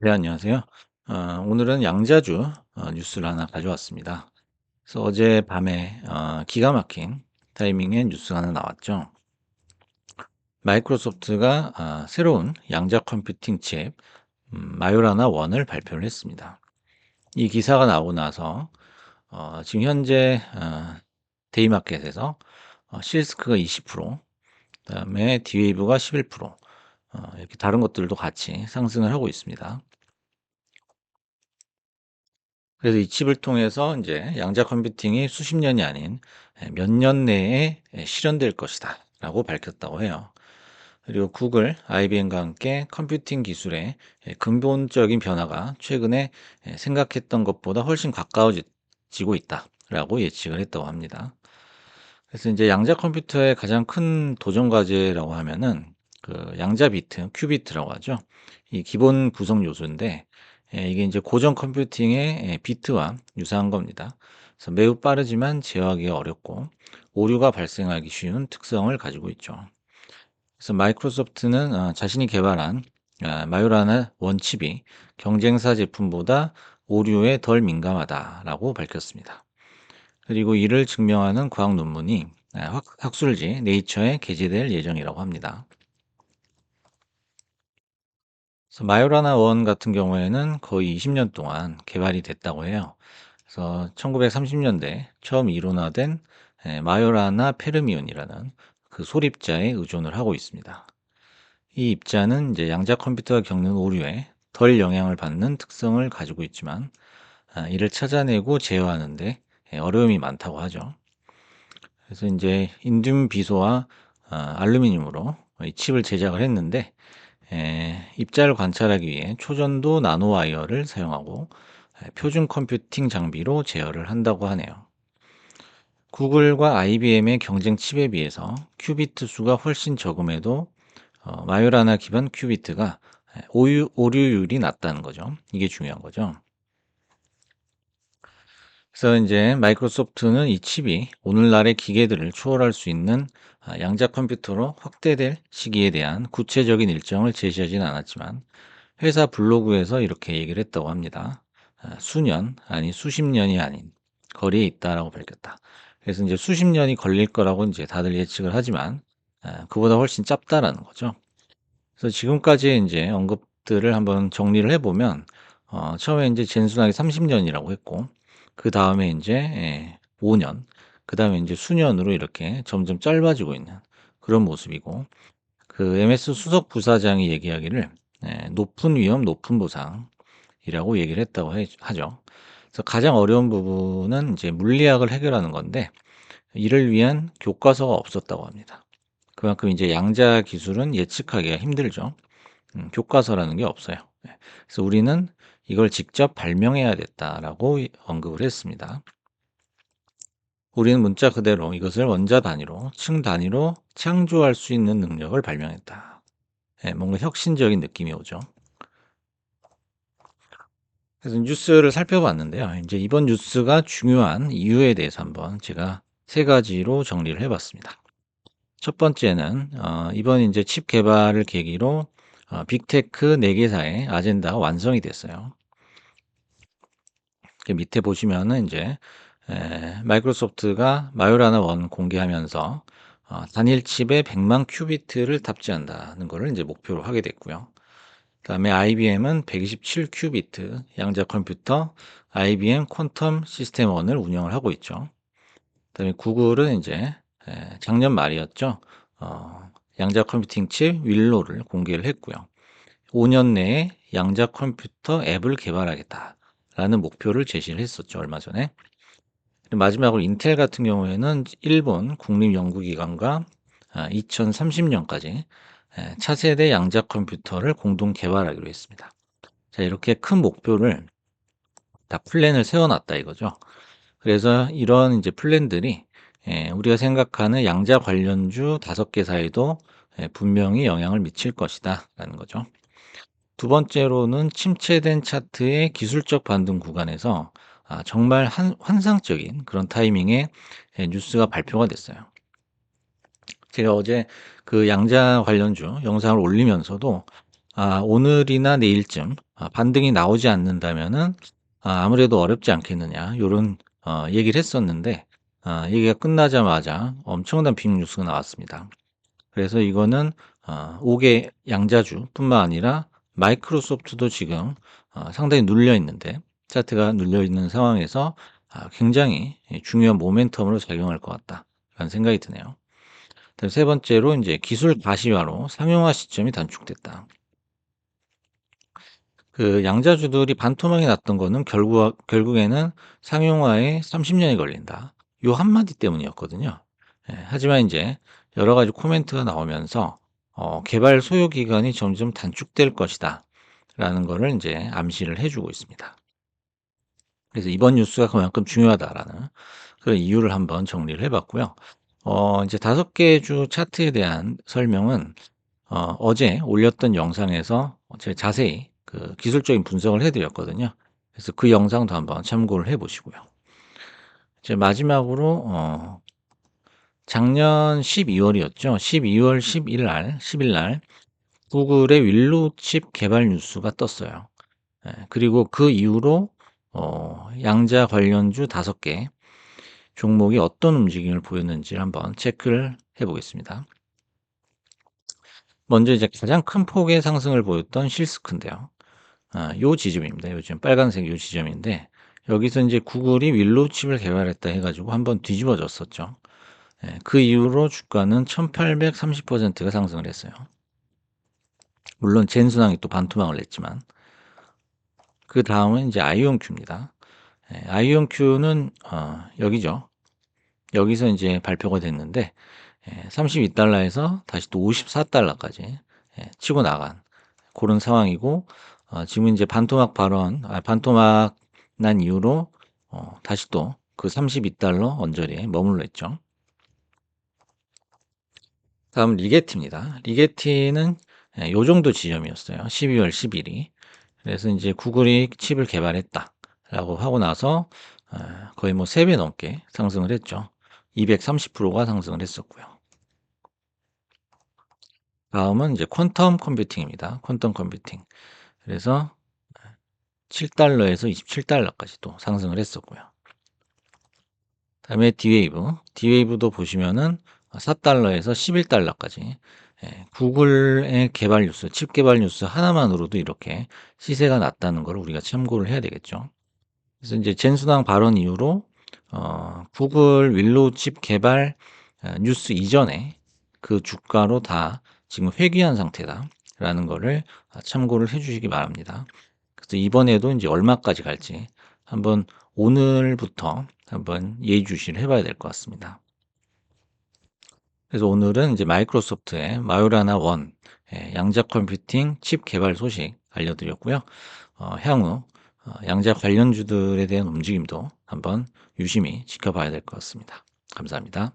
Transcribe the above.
네, 안녕하세요. 오늘은 양자주 뉴스를 하나 가져왔습니다. 그래서 어젯밤에 기가 막힌 타이밍에 뉴스가 하나 나왔죠. 마이크로소프트가 새로운 양자 컴퓨팅 칩 마요라나 1을 발표를 했습니다. 이 기사가 나오고 나서 지금 현재 데이마켓에서 실스크가 20%, 그다음에 디웨이브가 11%, 이렇게 다른 것들도 같이 상승을 하고 있습니다. 그래서 이 칩을 통해서 이제 양자 컴퓨팅이 수십 년이 아닌 몇 년 내에 실현될 것이다라고 밝혔다고 해요. 그리고 구글, IBM과 함께 컴퓨팅 기술의 근본적인 변화가 최근에 생각했던 것보다 훨씬 가까워지고 있다라고 예측을 했다고 합니다. 그래서 이제 양자 컴퓨터의 가장 큰 도전 과제라고 하면은 그 양자 비트, 큐비트라고 하죠. 이 기본 구성 요소인데 이게 이제 고전 컴퓨팅의 비트와 유사한 겁니다. 그래서 매우 빠르지만 제어하기가 어렵고 오류가 발생하기 쉬운 특성을 가지고 있죠. 그래서 마이크로소프트는 자신이 개발한 마요라나 원칩이 경쟁사 제품보다 오류에 덜 민감하다라고 밝혔습니다. 그리고 이를 증명하는 과학 논문이 학술지 네이처에 게재될 예정이라고 합니다. 그래서 마요라나 원 같은 경우에는 거의 20년 동안 개발이 됐다고 해요. 그래서 1930년대 처음 이론화된 마요라나 페르미온이라는 그 소립자에 의존을 하고 있습니다. 이 입자는 이제 양자 컴퓨터가 겪는 오류에 덜 영향을 받는 특성을 가지고 있지만 이를 찾아내고 제어하는데 어려움이 많다고 하죠. 그래서 인제 인듐 비소와 알루미늄으로 이 칩을 제작을 했는데 입자를 관찰하기 위해 초전도 나노 와이어를 사용하고 표준 컴퓨팅 장비로 제어를 한다고 하네요. 구글과 IBM의 경쟁 칩에 비해서 큐비트 수가 훨씬 적음에도 마요라나 기반 큐비트가 오류율이 낮다는 거죠. 이게 중요한 거죠. 그래서 인제 마이크로소프트는 이 칩이 오늘날의 기계들을 초월할 수 있는 양자 컴퓨터로 확대될 시기에 대한 구체적인 일정을 제시하진 않았지만 회사 블로그에서 이렇게 얘기를 했다고 합니다. 수년, 아니 수십 년이 아닌 거리에 있다라고 밝혔다. 그래서 인제 수십 년이 걸릴 거라고 인제 다들 예측을 하지만 그보다 훨씬 짧다라는 거죠. 그래서 지금까지의 인제 언급들을 한번 정리를 해 보면 처음에 인제 단순하게 30 년이라고 했고 그다음에 인제 5 년, 그다음에 인제 수년으로 이렇게 점점 짧아지고 있는 그런 모습이고, 그 MS 수석 부사장이 얘기하기를 "높은 위험 높은 보상이라고 얘기를 했다고 해 하죠. 그래서 가장 어려운 부분은 인제 물리학을 해결하는 건데 이를 위한 교과서가 없었다고 합니다. 그만큼 인제 양자 기술은 예측하기가 힘들죠. 교과서라는 게 없어요. 그래서 "우리는 이걸 직접 발명해야 됐다."라고 언급을 했습니다. "우리는 문자 그대로 이것을 원자 단위로, 층 단위로 창조할 수 있는 능력을 발명했다." 뭔가 혁신적인 느낌이 오죠. 그래서 뉴스를 살펴봤는데요. 인제 이번 뉴스가 중요한 이유에 대해서 한번 제가 세 가지로 정리를 해 봤습니다. 첫 번째는 이번 인제 칩 개발을 계기로 빅테크 4 개사의 아젠다가 완성이 됐어요. 그 밑에 보시면은 인제 마이크로소프트가 마요라나 1 공개하면서 단일 칩에 100만 큐비트를 탑재한다는 거를 인제 목표로 하게 됐고요. 그다음에 IBM은 127 큐비트 양자 컴퓨터 IBM 퀀텀 시스템 1을 운영을 하고 있죠. 그다음에 구글은 인제 작년 말이었죠. 양자 컴퓨팅 칩 윌로를 공개를 했고요. 5년 내에 양자 컴퓨터 앱을 개발하겠다라는 목표를 제시를 했었죠, 얼마 전에. 그리고 마지막으로 인텔 같은 경우에는 일본 국립연구기관과 2030 년까지 차세대 양자 컴퓨터를 공동 개발하기로 했습니다. 자, 이렇게 큰 목표를 다 플랜을 세워 놨다 이거죠. 그래서 이런 이제 플랜들이 우리가 생각하는 양자 관련주 5 개사에도 분명히 영향을 미칠 것이다라는 거죠. 두 번째로는 침체된 차트의 기술적 반등 구간에서 정말 환상적인 그런 타이밍에 뉴스가 발표가 됐어요. 제가 어제 그 양자 관련주 영상을 올리면서도 오늘이나 내일쯤 반등이 나오지 않는다면은 아무래도 어렵지 않겠느냐 요런 얘기를 했었는데 얘기가 끝나자마자 엄청난 빅 뉴스가 나왔습니다. 그래서 이거는 5개 양자주뿐만 아니라 마이크로소프트도 지금 상당히 눌려 있는데 차트가 눌려 있는 상황에서 굉장히 중요한 모멘텀으로 작용할 것 같다라는 생각이 드네요. 그다음 세 번째로 이제 기술 가시화로 상용화 시점이 단축됐다. 그 양자주들이 반토막이 났던 거는 결국에는 상용화에 30년이 걸린다. 요 한마디 때문이었거든요. 예, 하지만 이제 여러 가지 코멘트가 나오면서 개발 소요 기간이 점점 단축될 것이다. 라는 거를 이제 암시를 해주고 있습니다. 그래서 이번 뉴스가 그만큼 중요하다라는 그런 이유를 한번 정리를 해봤고요. 이제 5개 주 차트에 대한 설명은 어제 올렸던 영상에서 제가 자세히 그 기술적인 분석을 해드렸거든요. 그래서 그 영상도 한번 참고를 해보시고요. 이제 마지막으로 작년 12월이었죠. 12월 10일 날 구글의 윌로우 칩 개발 뉴스가 떴어요. 예, 그리고 그 이후로 양자 관련주 5개 종목이 어떤 움직임을 보였는지 한번 체크를 해보겠습니다. 먼저 이제 가장 큰 폭의 상승을 보였던 실스크인데요. 요 지점입니다. 요즘 빨간색 요 지점인데 여기서 이제 구글이 윌로우 칩을 개발했다 해가지고 한번 뒤집어졌었죠. 예, 그 이후로 주가는 1830%가 상승을 했어요. 물론 젠순항이 또 반토막을 냈지만 그 다음은 이제 아이온큐입니다. 예, 아이온큐는 여기죠. 여기서 이제 발표가 됐는데 32달러에서 다시 또 54달러까지 치고 나간 그런 상황이고 지금 이제 반토막 난 이후로 다시 또 그 32달러 언저리에 머물러 있죠. 다음 리게티입니다. 리게티는 요 정도 지점이었어요. 12월 10일이. 그래서 이제 구글이 칩을 개발했다라고 하고 나서 거의 뭐 3배 넘게 상승을 했죠. 230%가 상승을 했었고요. 다음은 이제 퀀텀 컴퓨팅입니다. 퀀텀 컴퓨팅. 그래서 7달러에서 27달러까지 또 상승을 했었고요. 다음에 디웨이브. 디웨이브도 보시면은 4달러에서 11달러까지 구글의 개발 뉴스, 칩 개발 뉴스 하나만으로도 이렇게 시세가 났다는 걸 우리가 참고를 해야 되겠죠. 그래서 이제 젠순항 발언 이후로 구글 윌로우 칩 개발 뉴스 이전에 그 주가로 다 지금 회귀한 상태다라는 거를 참고를 해주시기 바랍니다. 그래서 이번에도 이제 얼마까지 갈지 한번 오늘부터 한번 예의주시를 해봐야 될 것 같습니다. 그래서 오늘은 이제 마이크로소프트의 마요라나 원 양자 컴퓨팅 칩 개발 소식 알려드렸고요. 향후 양자 관련주들에 대한 움직임도 한번 유심히 지켜봐야 될 것 같습니다. 감사합니다.